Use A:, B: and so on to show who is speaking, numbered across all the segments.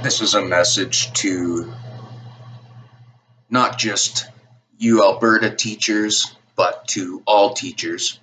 A: This is a message to not just you Alberta teachers, but to all teachers.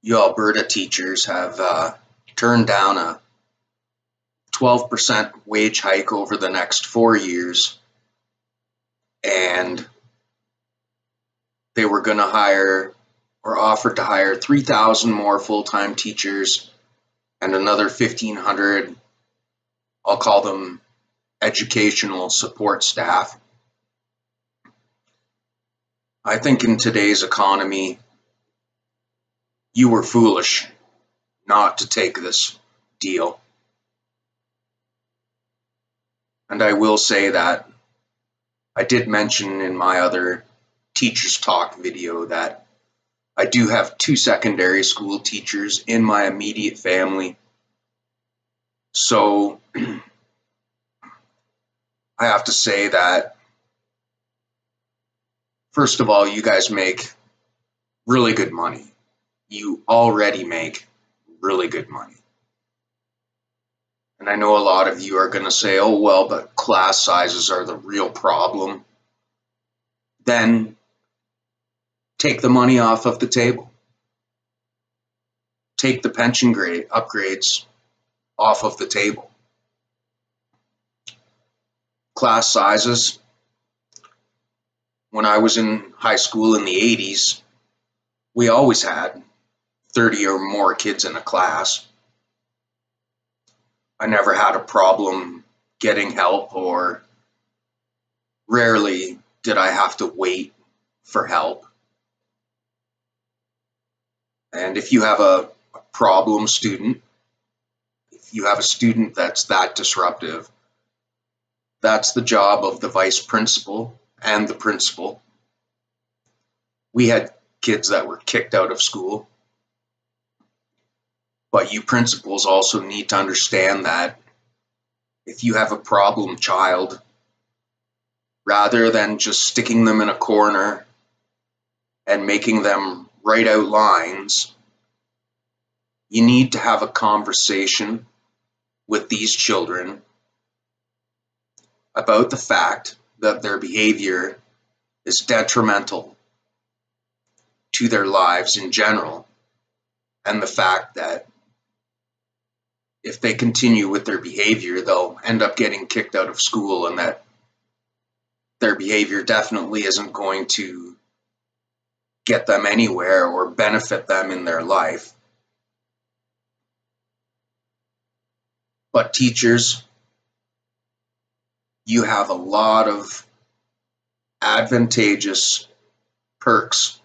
A: You Alberta teachers have turned down a 12% wage hike over the next 4 years, and they were going to hire or offered to hire 3,000 more full-time teachers and another 1,500, I'll call them educational support staff. I think in today's economy, you were foolish not to take this deal. And I will say that I did mention in my other Teachers Talk video that I do have 2 secondary school teachers in my immediate family. So I have to say that, first of all, you guys make really good money. You already make really good money. And I know a lot of you are going to say, oh, well, but class sizes are the real problem. Then take the money off of the table. Take the pension grade upgrades off of the table. Class sizes. When I was in high school in the 80s, we always had 30 or more kids in a class. I never had a problem getting help, or rarely did I have to wait for help. And if you have a problem student, if you have a student that's that disruptive, that's the job of the vice principal and the principal. We had kids that were kicked out of school. But you principals also need to understand that if you have a problem child, rather than just sticking them in a corner and making them write out lines, you need to have a conversation with these children about the fact that their behavior is detrimental to their lives in general, and the fact that if they continue with their behavior, they'll end up getting kicked out of school, and that their behavior definitely isn't going to get them anywhere or benefit them in their life. But teachers, you have a lot of advantageous perks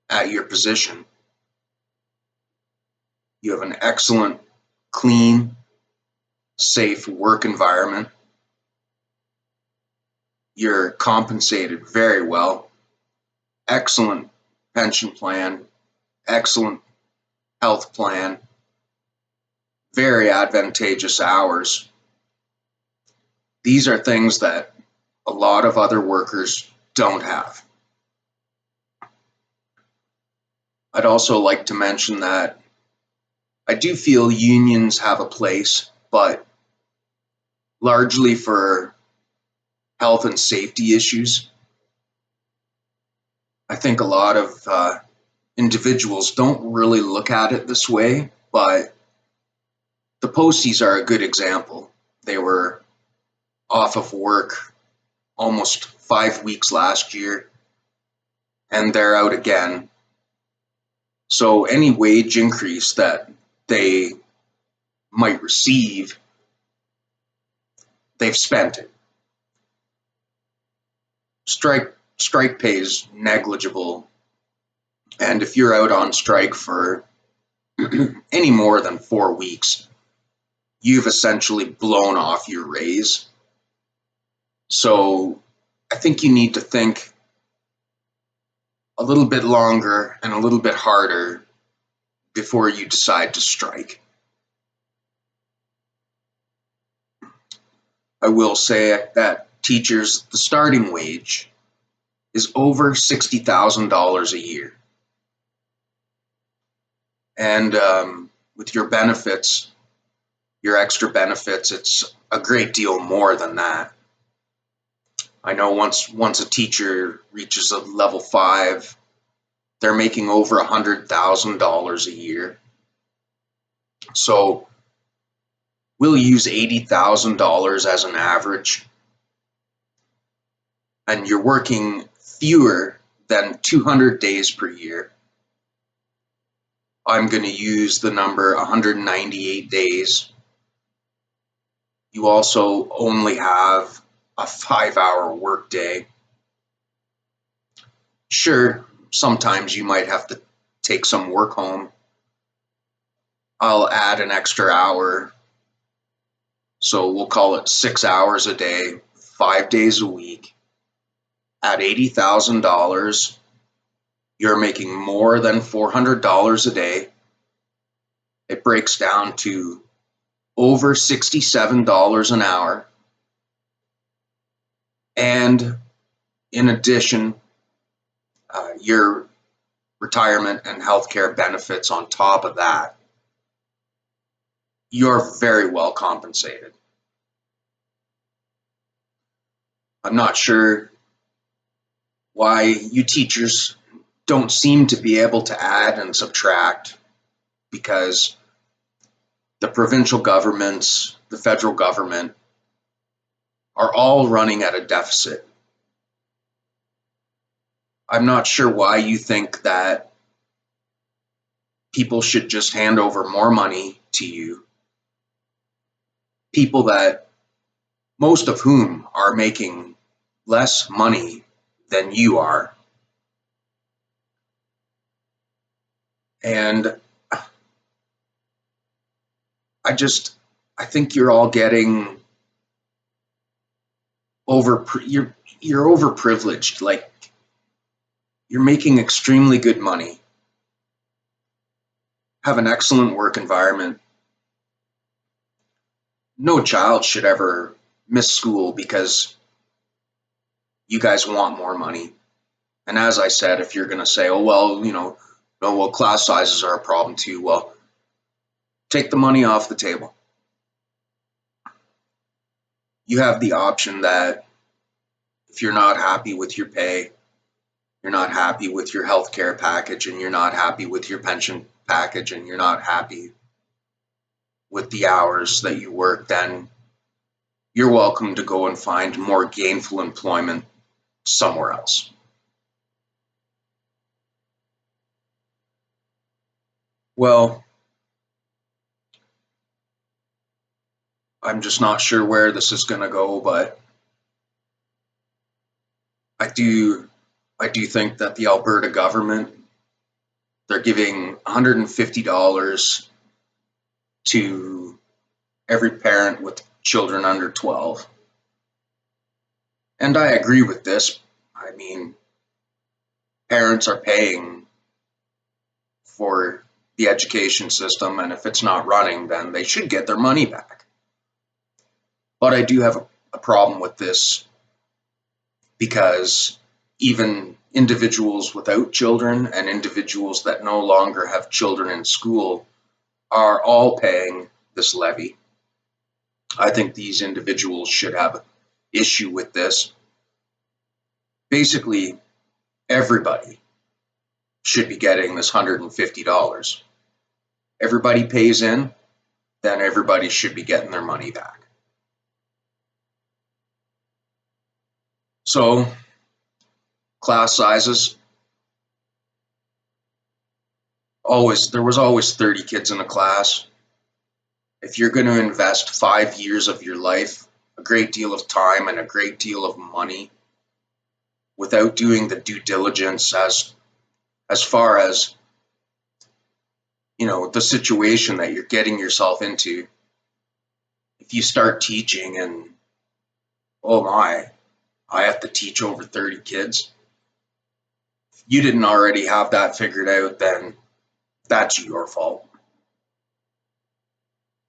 A: at your position. You have an excellent, clean, safe work environment. You're compensated very well. Excellent pension plan, excellent health plan, very advantageous hours. These are things that a lot of other workers don't have. I'd also like to mention that I do feel unions have a place, but largely for health and safety issues. I think a lot of individuals don't really look at it this way, but the posties are a good example. They were off of work almost 5 weeks last year, and they're out again. So any wage increase that they might receive, they've spent it. Strike pay is negligible, and if you're out on strike for any more than 4 weeks, you've essentially blown off your raise. So I think you need to think a little bit longer and a little bit harder before you decide to strike. I will say that teachers, the starting wage is over $60,000 a year. And with your benefits, your extra benefits, it's a great deal more than that. I know once a teacher reaches a level 5, they're making over $100,000 a year. So we'll use $80,000 as an average, and you're working fewer than 200 days per year. I'm going to use the number 198 days. You also only have a 5-hour workday. Sure, sometimes you might have to take some work home. I'll add an extra hour. So we'll call it 6 hours a day, 5 days a week. At $80,000, you're making more than $400 a day. It breaks down to over $67 an hour. And in addition, your retirement and healthcare benefits on top of that, you're very well compensated. I'm not sure why you teachers don't seem to be able to add and subtract, because the provincial governments, the federal government are all running at a deficit. I'm not sure why you think that people should just hand over more money to you. People that, most of whom are making less money than you are. And I think you're all getting you're overprivileged. Like, you're making extremely good money, have an excellent work environment. No child should ever miss school because you guys want more money. And as I said, if you're going to say, oh, well, no, well, class sizes are a problem too, well, take the money off the table. You have the option that if you're not happy with your pay, you're not happy with your health care package, and you're not happy with your pension package, and you're not happy with the hours that you work, then you're welcome to go and find more gainful employment somewhere else. Well, I'm just not sure where this is going to go, but I do think that the Alberta government, they're giving $150 to every parent with children under 12. And I agree with this. I mean, parents are paying for the education system, and if it's not running, then they should get their money back. But I do have a problem with this, because even individuals without children and individuals that no longer have children in school are all paying this levy. I think these individuals should have an issue with this. Basically, everybody should be getting this $150. Everybody pays in, then everybody should be getting their money back. So, class sizes, there was always 30 kids in a class. If you're going to invest 5 years of your life, a great deal of time and a great deal of money, without doing the due diligence as far as the situation that you're getting yourself into, if you start teaching and, oh my, I have to teach over 30 kids. If you didn't already have that figured out, then that's your fault.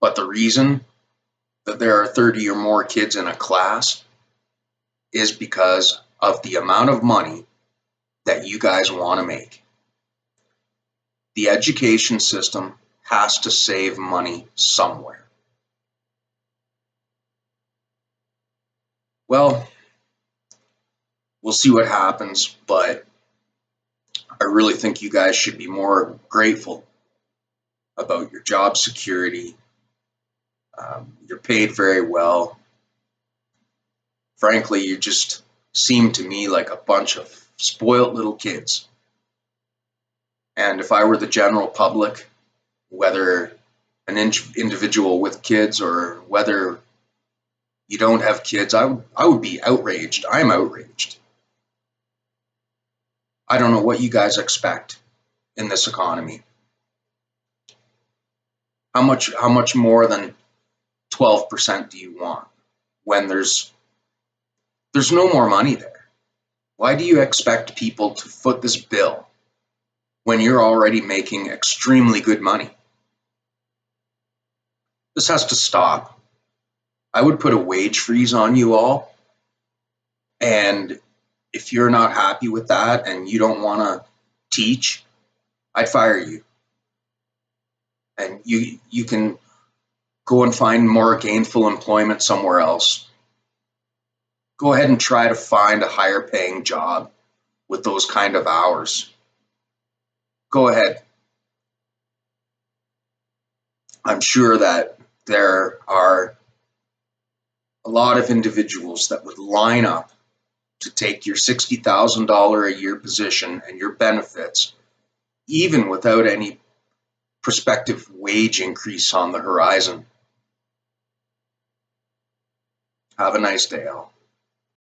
A: But the reason that there are 30 or more kids in a class is because of the amount of money that you guys want to make. The education system has to save money somewhere. Well, we'll see what happens, but I really think you guys should be more grateful about your job security. You're paid very well. Frankly, you just seem to me like a bunch of spoiled little kids. And if I were the general public, whether an individual with kids or whether you don't have kids, I would be outraged. I'm outraged. I don't know what you guys expect in this economy. How much more than 12% do you want when there's no more money there? Why do you expect people to foot this bill when you're already making extremely good money? This has to stop. I would put a wage freeze on you all, and if you're not happy with that and you don't want to teach, I'd fire you. And you can go and find more gainful employment somewhere else. Go ahead and try to find a higher paying job with those kind of hours. Go ahead. I'm sure that there are a lot of individuals that would line up to take your $60,000 a year position and your benefits, even without any prospective wage increase on the horizon. Have a nice day, all.